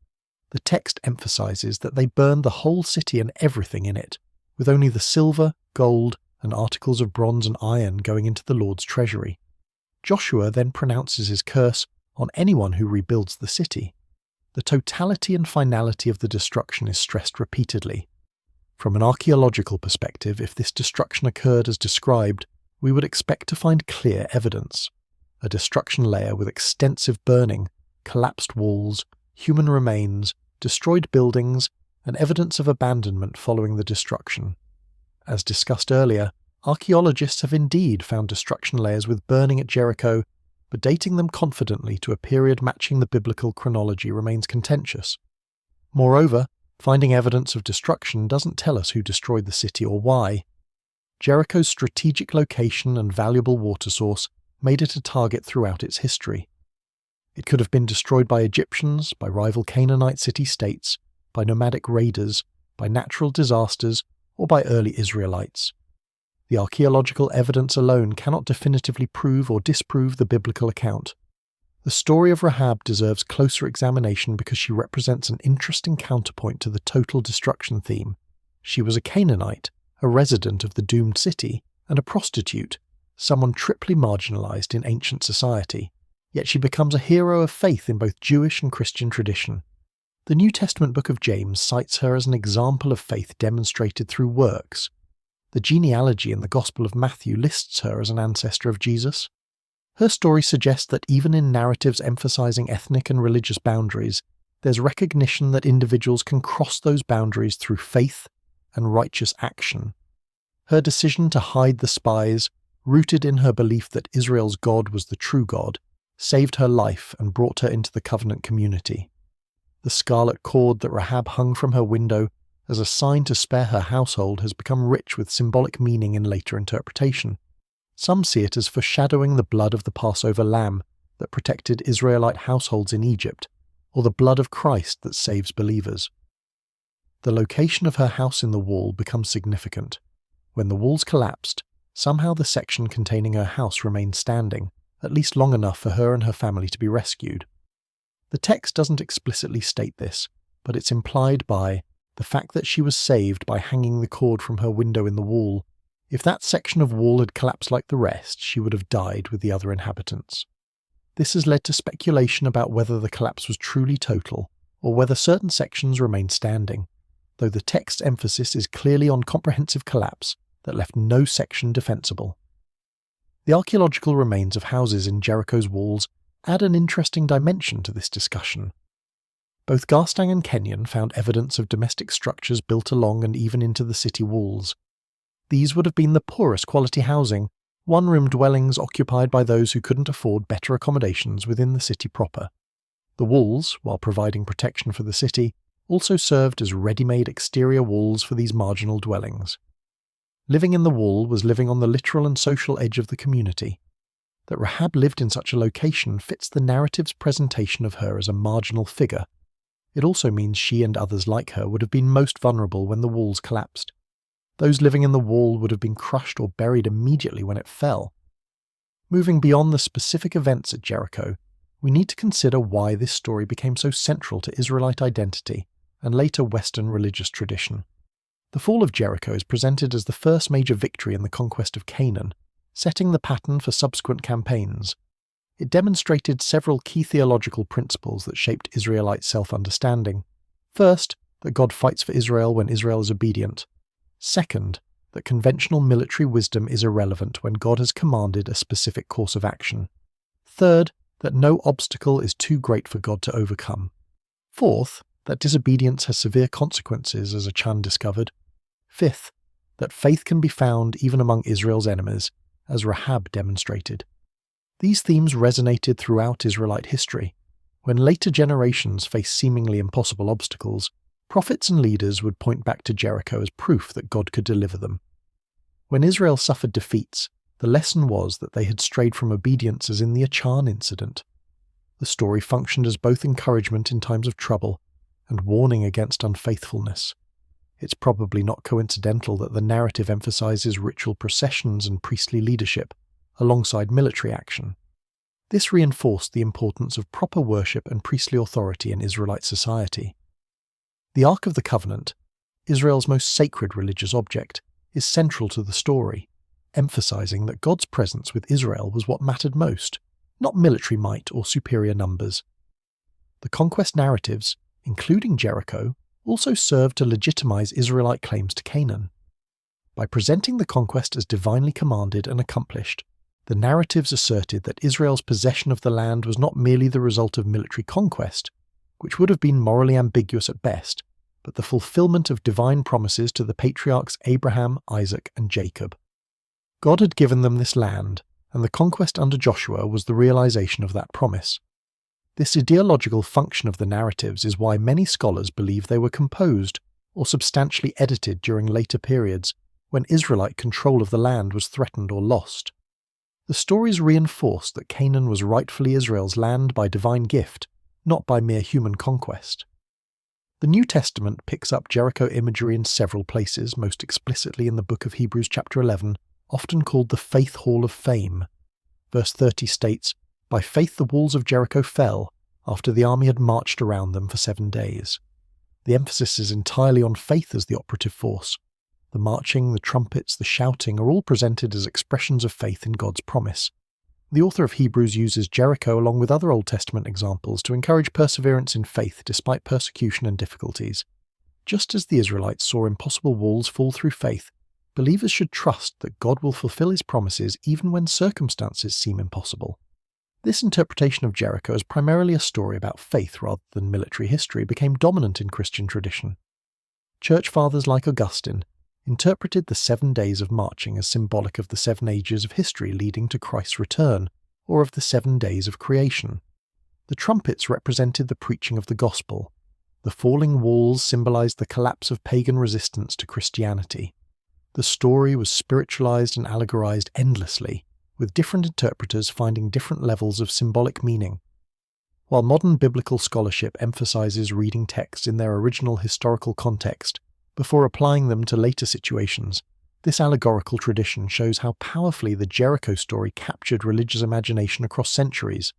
The text emphasizes that they burned the whole city and everything in it, with only the silver, gold, and articles of bronze and iron going into the Lord's treasury. Joshua then pronounces his curse on anyone who rebuilds the city. The totality and finality of the destruction is stressed repeatedly. From an archaeological perspective, if this destruction occurred as described, we would expect to find clear evidence. A destruction layer with extensive burning, collapsed walls, human remains, destroyed buildings, and evidence of abandonment following the destruction. As discussed earlier, archaeologists have indeed found destruction layers with burning at Jericho, but dating them confidently to a period matching the biblical chronology remains contentious. Moreover, finding evidence of destruction doesn't tell us who destroyed the city or why. Jericho's strategic location and valuable water source made it a target throughout its history. It could have been destroyed by Egyptians, by rival Canaanite city-states, by nomadic raiders, by natural disasters, or by early Israelites. The archaeological evidence alone cannot definitively prove or disprove the biblical account. The story of Rahab deserves closer examination because she represents an interesting counterpoint to the total destruction theme. She was a Canaanite, a resident of the doomed city, and a prostitute, someone triply marginalized in ancient society. Yet she becomes a hero of faith in both Jewish and Christian tradition. The New Testament book of James cites her as an example of faith demonstrated through works. The genealogy in the Gospel of Matthew lists her as an ancestor of Jesus. Her story suggests that even in narratives emphasizing ethnic and religious boundaries, there's recognition that individuals can cross those boundaries through faith and righteous action. Her decision to hide the spies, rooted in her belief that Israel's God was the true God, saved her life and brought her into the covenant community. The scarlet cord that Rahab hung from her window as a sign to spare her household has become rich with symbolic meaning in later interpretation. Some see it as foreshadowing the blood of the Passover lamb that protected Israelite households in Egypt, or the blood of Christ that saves believers. The location of her house in the wall becomes significant. When the walls collapsed, somehow the section containing her house remained standing, at least long enough for her and her family to be rescued. The text doesn't explicitly state this, but it's implied by the fact that she was saved by hanging the cord from her window in the wall. If that section of wall had collapsed like the rest, she would have died with the other inhabitants. This has led to speculation about whether the collapse was truly total, or whether certain sections remained standing, though the text's emphasis is clearly on comprehensive collapse that left no section defensible. The archaeological remains of houses in Jericho's walls add an interesting dimension to this discussion. Both Garstang and Kenyon found evidence of domestic structures built along and even into the city walls. These would have been the poorest quality housing, one-room dwellings occupied by those who couldn't afford better accommodations within the city proper. The walls, while providing protection for the city, also served as ready-made exterior walls for these marginal dwellings. Living in the wall was living on the literal and social edge of the community. That Rahab lived in such a location fits the narrative's presentation of her as a marginal figure. It also means she and others like her would have been most vulnerable when the walls collapsed. Those living in the wall would have been crushed or buried immediately when it fell. Moving beyond the specific events at Jericho, we need to consider why this story became so central to Israelite identity and later Western religious tradition. The fall of Jericho is presented as the first major victory in the conquest of Canaan, setting the pattern for subsequent campaigns. It demonstrated several key theological principles that shaped Israelite self-understanding. First, that God fights for Israel when Israel is obedient. Second, that conventional military wisdom is irrelevant when God has commanded a specific course of action. Third, that no obstacle is too great for God to overcome. Fourth, that disobedience has severe consequences, as Achan discovered. Fifth, that faith can be found even among Israel's enemies, as Rahab demonstrated. These themes resonated throughout Israelite history. When later generations faced seemingly impossible obstacles, prophets and leaders would point back to Jericho as proof that God could deliver them. When Israel suffered defeats, the lesson was that they had strayed from obedience, as in the Achan incident. The story functioned as both encouragement in times of trouble and warning against unfaithfulness. It's probably not coincidental that the narrative emphasizes ritual processions and priestly leadership, alongside military action. This reinforced the importance of proper worship and priestly authority in Israelite society. The Ark of the Covenant, Israel's most sacred religious object, is central to the story, emphasizing that God's presence with Israel was what mattered most, not military might or superior numbers. The conquest narratives, including Jericho, also served to legitimize Israelite claims to Canaan. By presenting the conquest as divinely commanded and accomplished, the narratives asserted that Israel's possession of the land was not merely the result of military conquest, which would have been morally ambiguous at best, but the fulfillment of divine promises to the patriarchs Abraham, Isaac, and Jacob. God had given them this land, and the conquest under Joshua was the realization of that promise. This ideological function of the narratives is why many scholars believe they were composed or substantially edited during later periods when Israelite control of the land was threatened or lost. The stories reinforced that Canaan was rightfully Israel's land by divine gift, not by mere human conquest. The New Testament picks up Jericho imagery in several places, most explicitly in the book of Hebrews chapter 11, often called the Faith Hall of Fame. Verse 30 states, "By faith the walls of Jericho fell, after the army had marched around them for 7 days." The emphasis is entirely on faith as the operative force. The marching, the trumpets, the shouting are all presented as expressions of faith in God's promise. The author of Hebrews uses Jericho along with other Old Testament examples to encourage perseverance in faith despite persecution and difficulties. Just as the Israelites saw impossible walls fall through faith, believers should trust that God will fulfill his promises even when circumstances seem impossible. This interpretation of Jericho as primarily a story about faith rather than military history became dominant in Christian tradition. Church fathers like Augustine interpreted the 7 days of marching as symbolic of the 7 ages of history leading to Christ's return, or of the 7 days of creation. The trumpets represented the preaching of the gospel. The falling walls symbolized the collapse of pagan resistance to Christianity. The story was spiritualized and allegorized endlessly, with different interpreters finding different levels of symbolic meaning. While modern biblical scholarship emphasizes reading texts in their original historical context, before applying them to later situations, this allegorical tradition shows how powerfully the Jericho story captured religious imagination across centuries.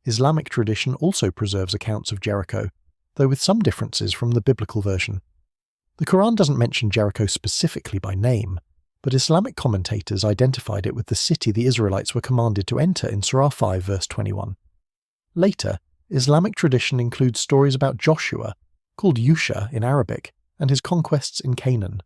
Islamic tradition also preserves accounts of Jericho, though with some differences from the biblical version. The Quran doesn't mention Jericho specifically by name, but Islamic commentators identified it with the city the Israelites were commanded to enter in Surah 5 verse 21. Later, Islamic tradition includes stories about Joshua, called Yusha in Arabic, and his conquests in Canaan.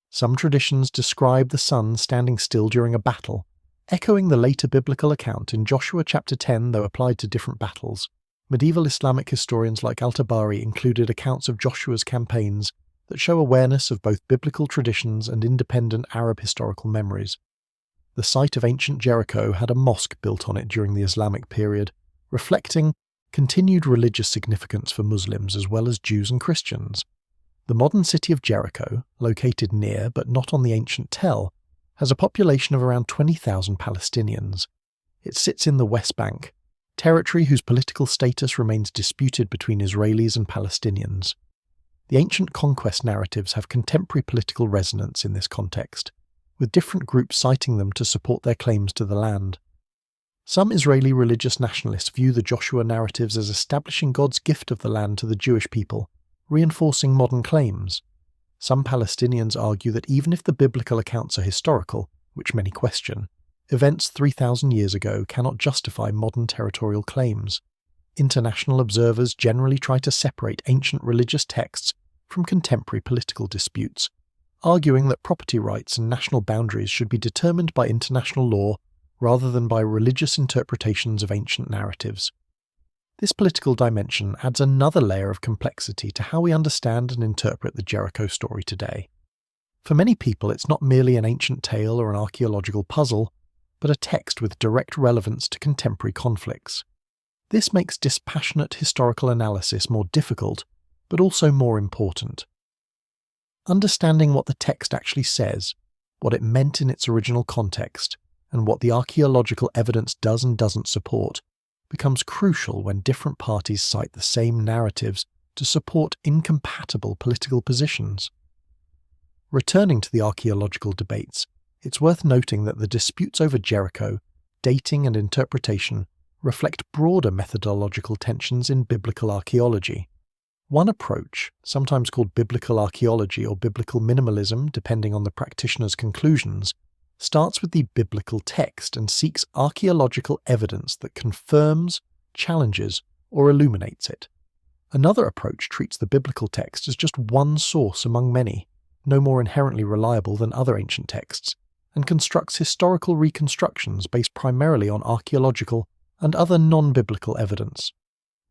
Some traditions describe the sun standing still during a battle, echoing the later biblical account in Joshua chapter 10 though applied to different battles. Medieval Islamic historians like Al-Tabari included accounts of Joshua's campaigns that show awareness of both biblical traditions and independent Arab historical memories. The site of ancient Jericho had a mosque built on it during the Islamic period, reflecting continued religious significance for Muslims as well as Jews and Christians. The modern city of Jericho, located near but not on the ancient Tel, has a population of around 20,000 Palestinians. It sits in the West Bank, territory whose political status remains disputed between Israelis and Palestinians. The ancient conquest narratives have contemporary political resonance in this context, with different groups citing them to support their claims to the land. Some Israeli religious nationalists view the Joshua narratives as establishing God's gift of the land to the Jewish people, reinforcing modern claims. Some Palestinians argue that even if the biblical accounts are historical, which many question, events 3,000 years ago cannot justify modern territorial claims. International observers generally try to separate ancient religious texts from contemporary political disputes, arguing that property rights and national boundaries should be determined by international law rather than by religious interpretations of ancient narratives. This political dimension adds another layer of complexity to how we understand and interpret the Jericho story today. For many people, it's not merely an ancient tale or an archaeological puzzle, but a text with direct relevance to contemporary conflicts. This makes dispassionate historical analysis more difficult, but also more important. Understanding what the text actually says, what it meant in its original context, and what the archaeological evidence does and doesn't support, becomes crucial when different parties cite the same narratives to support incompatible political positions. Returning to the archaeological debates, it's worth noting that the disputes over Jericho, dating and interpretation, reflect broader methodological tensions in biblical archaeology. One approach, sometimes called biblical archaeology or biblical minimalism depending on the practitioner's conclusions, starts with the biblical text and seeks archaeological evidence that confirms, challenges, or illuminates it. Another approach treats the biblical text as just one source among many, no more inherently reliable than other ancient texts, and constructs historical reconstructions based primarily on archaeological and other non-biblical evidence.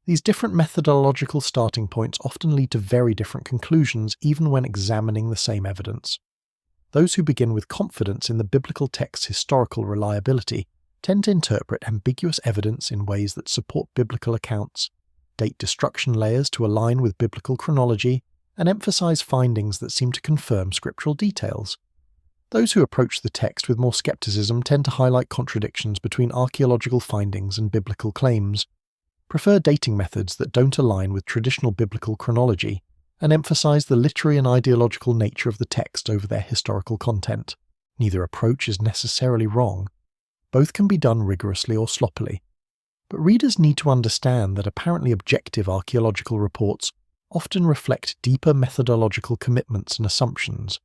These different methodological starting points often lead to very different conclusions even when examining the same evidence. Those who begin with confidence in the biblical text's historical reliability tend to interpret ambiguous evidence in ways that support biblical accounts, date destruction layers to align with biblical chronology, and emphasize findings that seem to confirm scriptural details. Those who approach the text with more skepticism tend to highlight contradictions between archaeological findings and biblical claims, prefer dating methods that don't align with traditional biblical chronology, and emphasize the literary and ideological nature of the text over their historical content. Neither approach is necessarily wrong. Both can be done rigorously or sloppily. But readers need to understand that apparently objective archaeological reports often reflect deeper methodological commitments and assumptions.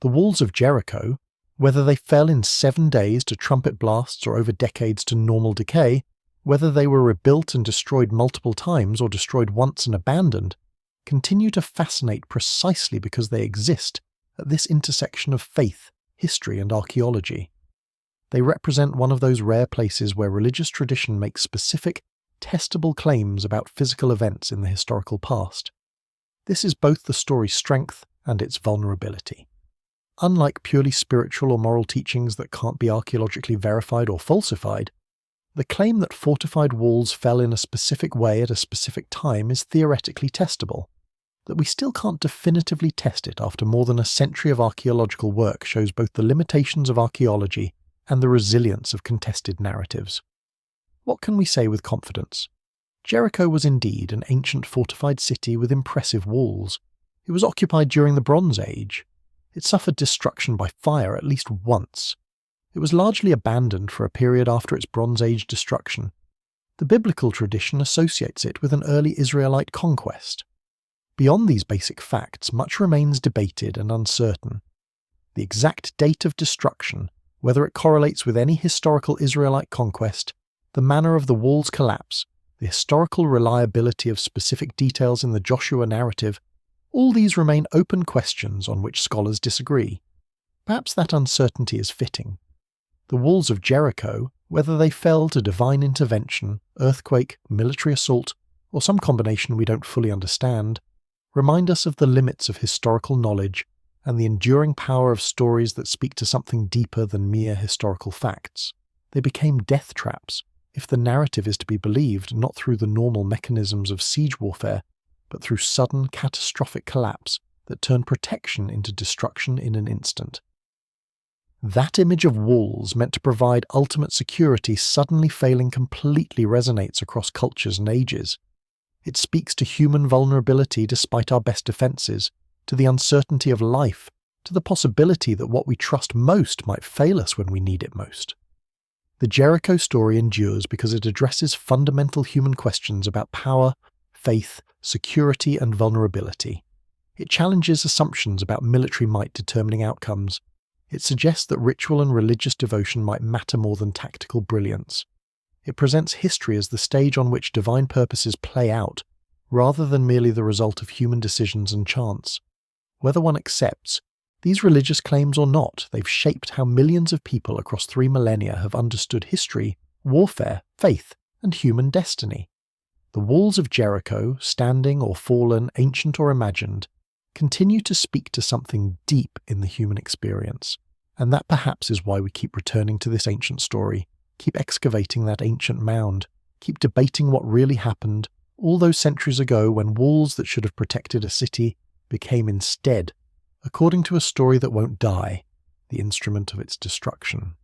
The walls of Jericho, whether they fell in 7 days to trumpet blasts or over decades to normal decay, whether they were rebuilt and destroyed multiple times or destroyed once and abandoned, continue to fascinate precisely because they exist at this intersection of faith, history, and archaeology. They represent one of those rare places where religious tradition makes specific, testable claims about physical events in the historical past. This is both the story's strength and its vulnerability. Unlike purely spiritual or moral teachings that can't be archaeologically verified or falsified, the claim that fortified walls fell in a specific way at a specific time is theoretically testable. That we still can't definitively test it after more than a century of archaeological work shows both the limitations of archaeology and the resilience of contested narratives. What can we say with confidence? Jericho was indeed an ancient fortified city with impressive walls. It was occupied during the Bronze Age. It suffered destruction by fire at least once. It was largely abandoned for a period after its Bronze Age destruction. The biblical tradition associates it with an early Israelite conquest. Beyond these basic facts, much remains debated and uncertain. The exact date of destruction, whether it correlates with any historical Israelite conquest, the manner of the wall's collapse, the historical reliability of specific details in the Joshua narrative, all these remain open questions on which scholars disagree. Perhaps that uncertainty is fitting. The walls of Jericho, whether they fell to divine intervention, earthquake, military assault, or some combination we don't fully understand, remind us of the limits of historical knowledge and the enduring power of stories that speak to something deeper than mere historical facts. They became death traps, if the narrative is to be believed not through the normal mechanisms of siege warfare, but through sudden catastrophic collapse that turned protection into destruction in an instant. That image of walls meant to provide ultimate security suddenly failing completely resonates across cultures and ages. It speaks to human vulnerability despite our best defenses, to the uncertainty of life, to the possibility that what we trust most might fail us when we need it most. The Jericho story endures because it addresses fundamental human questions about power, faith, security, and vulnerability. It challenges assumptions about military might determining outcomes. It suggests that ritual and religious devotion might matter more than tactical brilliance. It presents history as the stage on which divine purposes play out, rather than merely the result of human decisions and chance. Whether one accepts these religious claims or not, they've shaped how millions of people across 3 millennia have understood history, warfare, faith, and human destiny. The walls of Jericho, standing or fallen, ancient or imagined, continue to speak to something deep in the human experience. And that perhaps is why we keep returning to this ancient story, keep excavating that ancient mound, keep debating what really happened all those centuries ago when walls that should have protected a city became instead, according to a story that won't die, the instrument of its destruction.